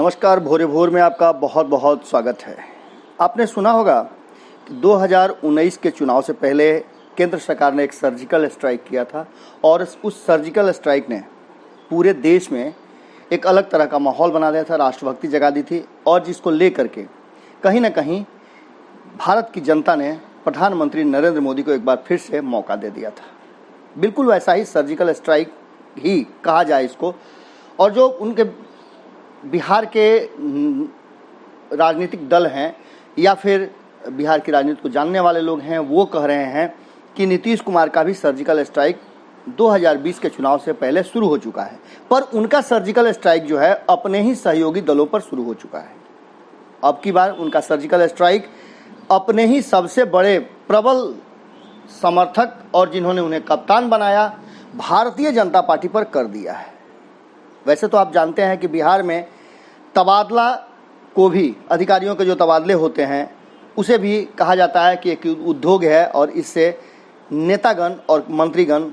नमस्कार। भोरे भोर में आपका बहुत बहुत स्वागत है। आपने सुना होगा कि 2019 के चुनाव से पहले केंद्र सरकार ने एक सर्जिकल स्ट्राइक किया था और उस सर्जिकल स्ट्राइक ने पूरे देश में एक अलग तरह का माहौल बना दिया था, राष्ट्रभक्ति जगा दी थी और जिसको लेकर के कहीं ना कहीं भारत की जनता ने प्रधानमंत्री नरेंद्र मोदी को एक बार फिर से मौका दे दिया था। बिल्कुल वैसा ही सर्जिकल स्ट्राइक ही कहा जाए इसको। और जो उनके बिहार के राजनीतिक दल हैं या फिर बिहार की राजनीति को जानने वाले लोग हैं, वो कह रहे हैं कि नीतीश कुमार का भी सर्जिकल स्ट्राइक 2020 के चुनाव से पहले शुरू हो चुका है, पर उनका सर्जिकल स्ट्राइक जो है अपने ही सहयोगी दलों पर शुरू हो चुका है। अब की बार उनका सर्जिकल स्ट्राइक अपने ही सबसे बड़े प्रबल समर्थक और जिन्होंने उन्हें कप्तान बनाया, भारतीय जनता पार्टी पर कर दिया है। वैसे तो आप जानते हैं कि बिहार में तबादला को भी, अधिकारियों के जो तबादले होते हैं उसे भी कहा जाता है कि एक उद्योग है और इससे नेतागण और मंत्रीगण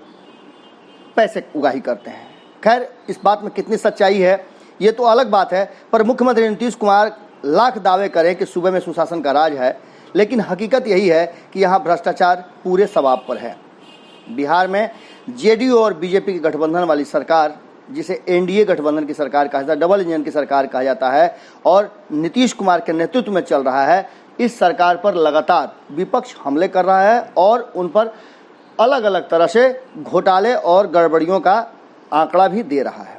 पैसे उगाही करते हैं। खैर, इस बात में कितनी सच्चाई है ये तो अलग बात है, पर मुख्यमंत्री नीतीश कुमार लाख दावे करें कि सूबे में सुशासन का राज है, लेकिन हकीकत यही है कि यहाँ भ्रष्टाचार पूरे सवाब पर है। बिहार में जेडीयू और बीजेपी की गठबंधन वाली सरकार, जिसे एनडीए गठबंधन की सरकार कहा जाता है, डबल इंजन की सरकार कहा जाता है, और नीतीश कुमार के नेतृत्व में चल रहा है, इस सरकार पर लगातार विपक्ष हमले कर रहा है और उन पर अलग अलग तरह से घोटाले और गड़बड़ियों का आंकड़ा भी दे रहा है।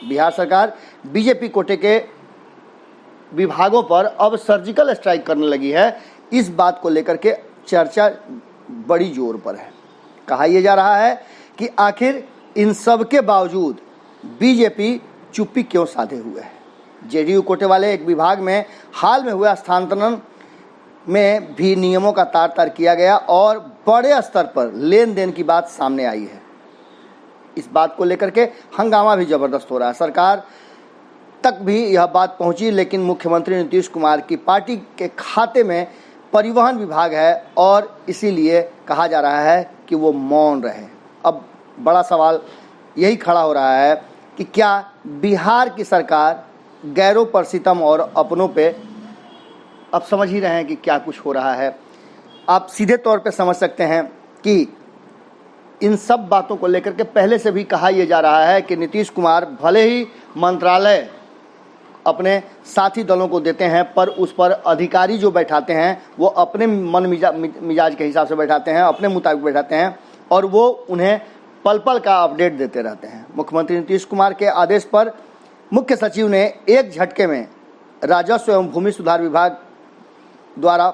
बिहार सरकार बीजेपी कोटे के विभागों पर अब सर्जिकल स्ट्राइक करने लगी है। इस बात को लेकर के चर्चा बड़ी जोर पर है। कहा यह जा रहा है कि आखिर इन सब के बावजूद बीजेपी चुप्पी क्यों साधे हुए है। जेडीयू कोटे वाले एक विभाग में हाल में हुए स्थानांतरण में भी नियमों का तार तार किया गया और बड़े स्तर पर लेन देन की बात सामने आई है। इस बात को लेकर के हंगामा भी जबरदस्त हो रहा है। सरकार तक भी यह बात पहुंची, लेकिन मुख्यमंत्री नीतीश कुमार की पार्टी के खाते में परिवहन विभाग है और इसीलिए कहा जा रहा है कि वो मौन रहे। अब बड़ा सवाल यही खड़ा हो रहा है कि क्या बिहार की सरकार गैरों पर सितम और अपनों पे, अब समझ ही रहे हैं कि क्या कुछ हो रहा है। आप सीधे तौर पे समझ सकते हैं कि इन सब बातों को लेकर के पहले से भी कहा यह जा रहा है कि नीतीश कुमार भले ही मंत्रालय अपने साथी दलों को देते हैं, पर उस पर अधिकारी जो बैठाते हैं वो अपने मन मिजाज के हिसाब से बैठाते हैं, अपने मुताबिक बैठाते हैं और वो उन्हें पल पल का अपडेट देते रहते हैं। मुख्यमंत्री नीतीश कुमार के आदेश पर मुख्य सचिव ने एक झटके में राजस्व एवं भूमि सुधार विभाग द्वारा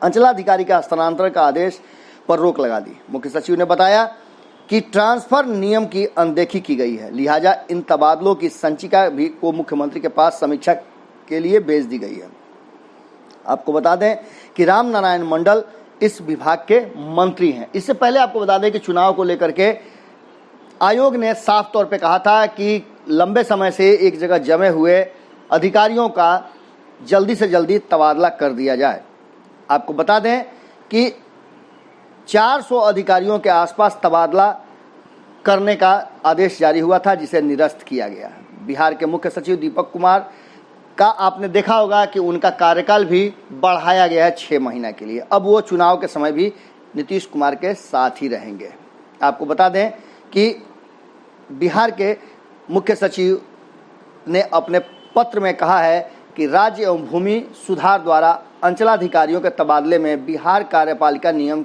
अंचलाधिकारी का हस्तांतरण का आदेश पर रोक लगा दी। मुख्य सचिव ने बताया कि ट्रांसफर नियम की अनदेखी की गई है, लिहाजा इन तबादलों की संचिका भी को मुख्यमंत्री के पास समीक्षा के लिए भेज दी गई है। आपको बता दें कि राम नारायण मंडल इस विभाग के मंत्री हैं। इससे पहले आपको बता दें कि चुनाव को लेकर के आयोग ने साफ तौर पे कहा था कि लंबे समय से एक जगह जमे हुए अधिकारियों का जल्दी से जल्दी तबादला कर दिया जाए। आपको बता दें कि 400 अधिकारियों के आसपास तबादला करने का आदेश जारी हुआ था, जिसे निरस्त किया गया। बिहार के मुख्य सचिव दीपक कुमार का आपने देखा होगा कि उनका कार्यकाल भी बढ़ाया गया है 6 महीने के लिए। अब वो चुनाव के समय भी नीतीश कुमार के साथ ही रहेंगे। आपको बता दें कि बिहार के मुख्य सचिव ने अपने पत्र में कहा है कि राज्य एवं भूमि सुधार द्वारा अंचलाधिकारियों के तबादले में बिहार कार्यपालिका नियम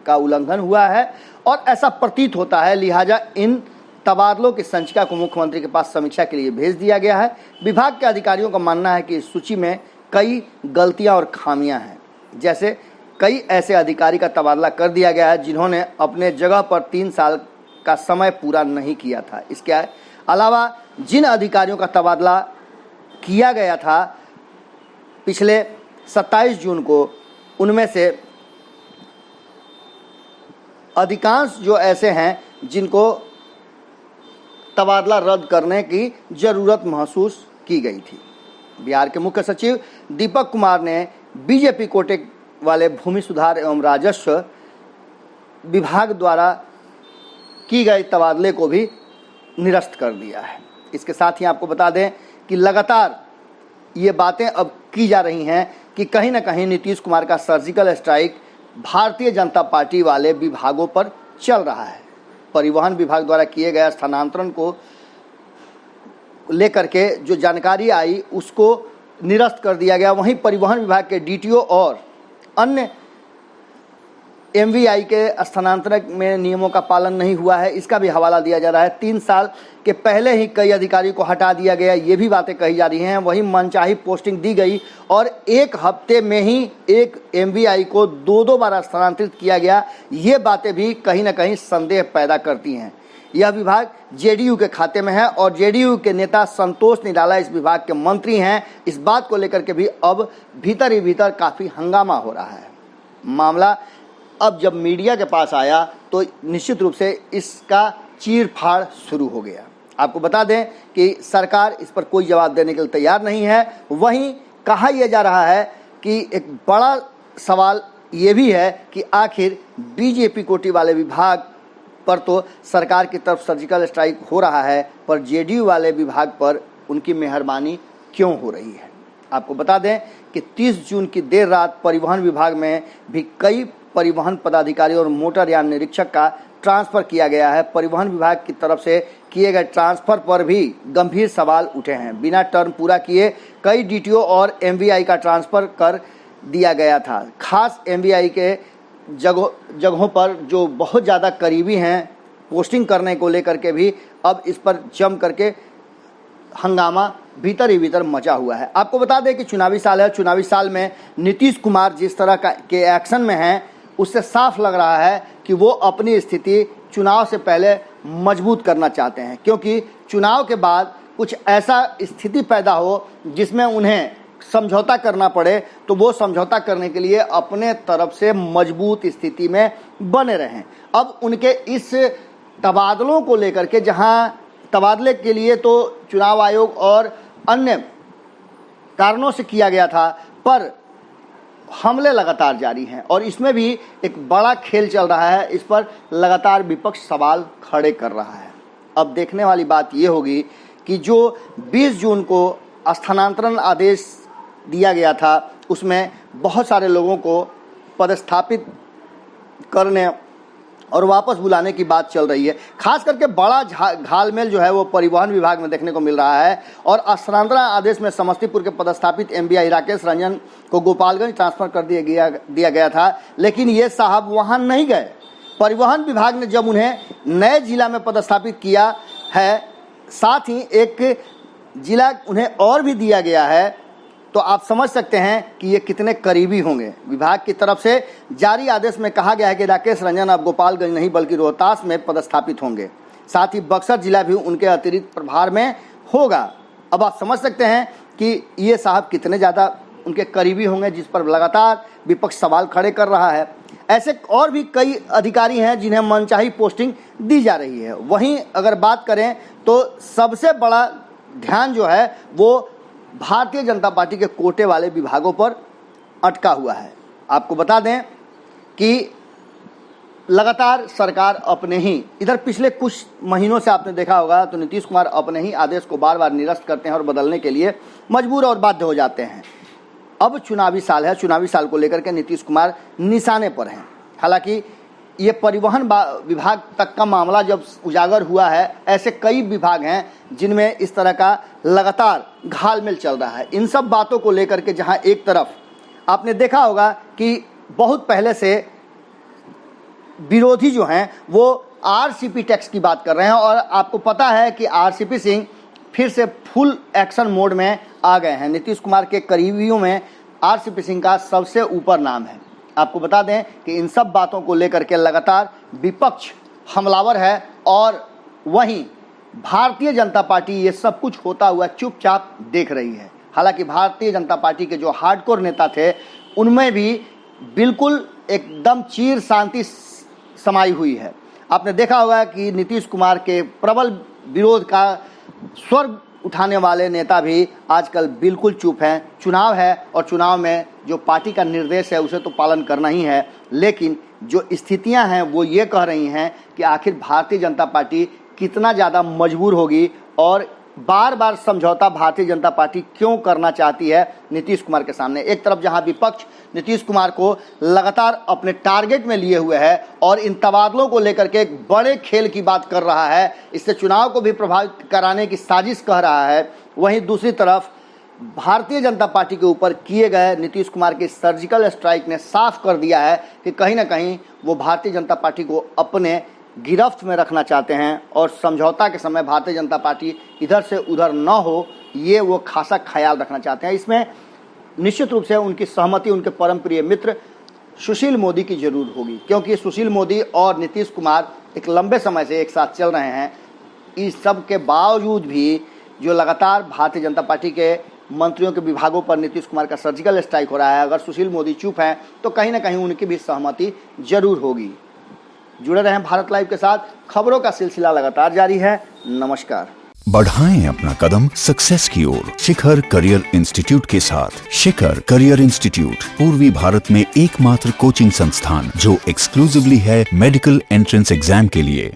का उल्लंघन हुआ है और ऐसा प्रतीत होता है, लिहाजा इन तबादलों की संचिका को मुख्यमंत्री के पास समीक्षा के लिए भेज दिया गया है। विभाग के अधिकारियों का मानना है कि इस सूची में कई गलतियां और खामियां हैं, जैसे कई ऐसे अधिकारी का तबादला कर दिया गया है जिन्होंने अपने जगह पर 3 साल का समय पूरा नहीं किया था। इसके अलावा जिन अधिकारियों का तबादला किया गया था पिछले 27 जून को, उनमें से अधिकांश जो ऐसे हैं जिनको तबादला रद्द करने की ज़रूरत महसूस की गई थी। बिहार के मुख्य सचिव दीपक कुमार ने बीजेपी कोटे वाले भूमि सुधार एवं राजस्व विभाग द्वारा की गई तबादले को भी निरस्त कर दिया है। इसके साथ ही आपको बता दें कि लगातार ये बातें अब की जा रही हैं कि कहीं ना कहीं नीतीश कुमार का surgical strike Bharatiya Janata party वाले विभागों पर चल रहा है। परिवहन विभाग द्वारा किए गए स्थानांतरण को लेकर के जो जानकारी आई उसको निरस्त कर दिया गया। वहीं परिवहन विभाग के डीटीओ और अन्य एमवीआई के स्थानांतरण में नियमों का पालन नहीं हुआ है, इसका भी हवाला दिया जा रहा है। 3 साल के पहले ही कई अधिकारियों को हटा दिया गया, ये भी बातें कही जा रही हैं। वहीं मनचाही पोस्टिंग दी गई और 1 हफ्ते में ही एक एमवीआई को 2 बार स्थानांतरित किया गया, ये बातें भी कहीं ना कहीं संदेह पैदा करती हैं। यह विभाग जेडीयू के खाते में है और जेडीयू के नेता संतोष निराला इस विभाग के मंत्री हैं। इस बात को लेकर के भी अब भीतर ही भीतर काफ़ी हंगामा हो रहा है। मामला अब जब मीडिया के पास आया तो निश्चित रूप से इसका चीर-फाड़ शुरू हो गया। आपको बता दें कि सरकार इस पर कोई जवाब देने के लिए तैयार नहीं है। वहीं कहा यह जा रहा है कि एक बड़ा सवाल ये भी है कि आखिर बीजेपी कोटी वाले विभाग पर तो सरकार की तरफ सर्जिकल स्ट्राइक हो रहा है, पर जेडीयू वाले विभाग पर उनकी मेहरबानी क्यों हो रही है। आपको बता दें कि 30 जून की देर रात परिवहन विभाग में भी कई परिवहन पदाधिकारी और मोटरयान निरीक्षक का ट्रांसफर किया गया है। परिवहन विभाग की तरफ से किए गए ट्रांसफर पर भी गंभीर सवाल उठे हैं। बिना टर्म पूरा किए कई डीटीओ और एमवीआई का ट्रांसफर कर दिया गया था। खास एमवीआई के जगहों पर जो बहुत ज़्यादा करीबी हैं पोस्टिंग करने को लेकर के भी अब इस पर जम करके हंगामा भीतर ही भीतर मचा हुआ है। आपको बता दें कि चुनावी साल है। चुनावी साल में नीतीश कुमार जिस तरह के एक्शन में हैं उससे साफ लग रहा है कि वो अपनी स्थिति चुनाव से पहले मजबूत करना चाहते हैं, क्योंकि चुनाव के बाद कुछ ऐसा स्थिति पैदा हो जिसमें उन्हें समझौता करना पड़े तो वो समझौता करने के लिए अपने तरफ से मजबूत स्थिति में बने रहें। अब उनके इस तबादलों को लेकर के, जहां तबादले के लिए तो चुनाव आयोग और अन्य कारणों से किया गया था, पर हमले लगातार जारी हैं और इसमें भी एक बड़ा खेल चल रहा है। इस पर लगातार विपक्ष सवाल खड़े कर रहा है। अब देखने वाली बात ये होगी कि जो 20 जून को स्थानांतरण आदेश दिया गया था उसमें बहुत सारे लोगों को पदस्थापित करने और वापस बुलाने की बात चल रही है। खास करके बड़ा घालमेल जो है वो परिवहन विभाग में देखने को मिल रहा है और स्थानांतरण आदेश में समस्तीपुर के पदस्थापित एमवीआई राकेश रंजन को गोपालगंज ट्रांसफर कर दिया गया था, लेकिन ये साहब वहां नहीं गए। परिवहन विभाग ने जब उन्हें नए जिला में पदस्थापित किया है, साथ ही एक जिला उन्हें और भी दिया गया है, तो आप समझ सकते हैं कि ये कितने करीबी होंगे। विभाग की तरफ से जारी आदेश में कहा गया है कि राकेश रंजन अब गोपालगंज नहीं बल्कि रोहतास में पदस्थापित होंगे। साथ ही बक्सर जिला भी उनके अतिरिक्त प्रभार में होगा। अब आप समझ सकते हैं कि ये साहब कितने ज़्यादा उनके करीबी होंगे, जिस पर लगातार विपक्ष सवाल खड़े कर रहा है। ऐसे और भी कई अधिकारी हैं जिन्हें मनचाही पोस्टिंग दी जा रही है। वहीं अगर बात करें तो सबसे बड़ा ध्यान जो है वो भारतीय जनता पार्टी के कोटे वाले विभागों पर अटका हुआ है। आपको बता दें कि लगातार सरकार अपने ही इधर पिछले कुछ महीनों से आपने देखा होगा तो नीतीश कुमार अपने ही आदेश को बार बार निरस्त करते हैं और बदलने के लिए मजबूर और बाध्य हो जाते हैं। अब चुनावी साल है, चुनावी साल को लेकर के नीतीश कुमार निशाने पर हैं। हालांकि ये परिवहन विभाग तक का मामला जब उजागर हुआ है, ऐसे कई विभाग हैं जिनमें इस तरह का लगातार घालमेल चल रहा है। इन सब बातों को लेकर के जहां एक तरफ आपने देखा होगा कि बहुत पहले से विरोधी जो हैं वो आरसीपी टैक्स की बात कर रहे हैं और आपको पता है कि आरसीपी सिंह फिर से फुल एक्शन मोड में आ गए हैं। नीतीश कुमार के करीबियों में आरसीपी सिंह का सबसे ऊपर नाम है। आपको बता दें कि इन सब बातों को लेकर के लगातार विपक्ष हमलावर है और वहीं भारतीय जनता पार्टी ये सब कुछ होता हुआ चुपचाप देख रही है। हालांकि भारतीय जनता पार्टी के जो हार्डकोर नेता थे उनमें भी बिल्कुल एकदम चीर शांति समाई हुई है। आपने देखा होगा कि नीतीश कुमार के प्रबल विरोध का स्वर उठाने वाले नेता भी आजकल बिल्कुल चुप हैं। चुनाव है और चुनाव में जो पार्टी का निर्देश है उसे तो पालन करना ही है, लेकिन जो स्थितियां हैं वो ये कह रही हैं कि आखिर भारतीय जनता पार्टी कितना ज़्यादा मजबूर होगी और बार बार समझौता भारतीय जनता पार्टी क्यों करना चाहती है नीतीश कुमार के सामने। एक तरफ जहां विपक्ष नीतीश कुमार को लगातार अपने टारगेट में लिए हुए है और इन तबादलों को लेकर के एक बड़े खेल की बात कर रहा है, इससे चुनाव को भी प्रभावित कराने की साजिश कह रहा है, वहीं दूसरी तरफ भारतीय जनता पार्टी के ऊपर किए गए नीतीश कुमार के सर्जिकल स्ट्राइक ने साफ कर दिया है कि कहीं ना कहीं वो भारतीय जनता पार्टी को अपने गिरफ्त में रखना चाहते हैं और समझौता के समय भारतीय जनता पार्टी इधर से उधर न हो, ये वो खासा ख्याल रखना चाहते हैं। इसमें निश्चित रूप से उनकी सहमति उनके परम प्रिय मित्र सुशील मोदी की जरूर होगी, क्योंकि सुशील मोदी और नीतीश कुमार एक लंबे समय से एक साथ चल रहे हैं। इस सब के बावजूद भी जो लगातार भारतीय जनता पार्टी के मंत्रियों के विभागों पर नीतीश कुमार का सर्जिकल स्ट्राइक हो रहा है, अगर सुशील मोदी चुप हैं तो कहीं ना कहीं उनकी भी सहमति जरूर होगी। जुड़े रहें भारत लाइव के साथ, खबरों का सिलसिला लगातार जारी है। नमस्कार। बढ़ाएं अपना कदम सक्सेस की ओर शिखर करियर इंस्टीट्यूट के साथ। शिखर करियर इंस्टीट्यूट पूर्वी भारत में एकमात्र कोचिंग संस्थान जो एक्सक्लूसिवली है मेडिकल एंट्रेंस एग्जाम के लिए।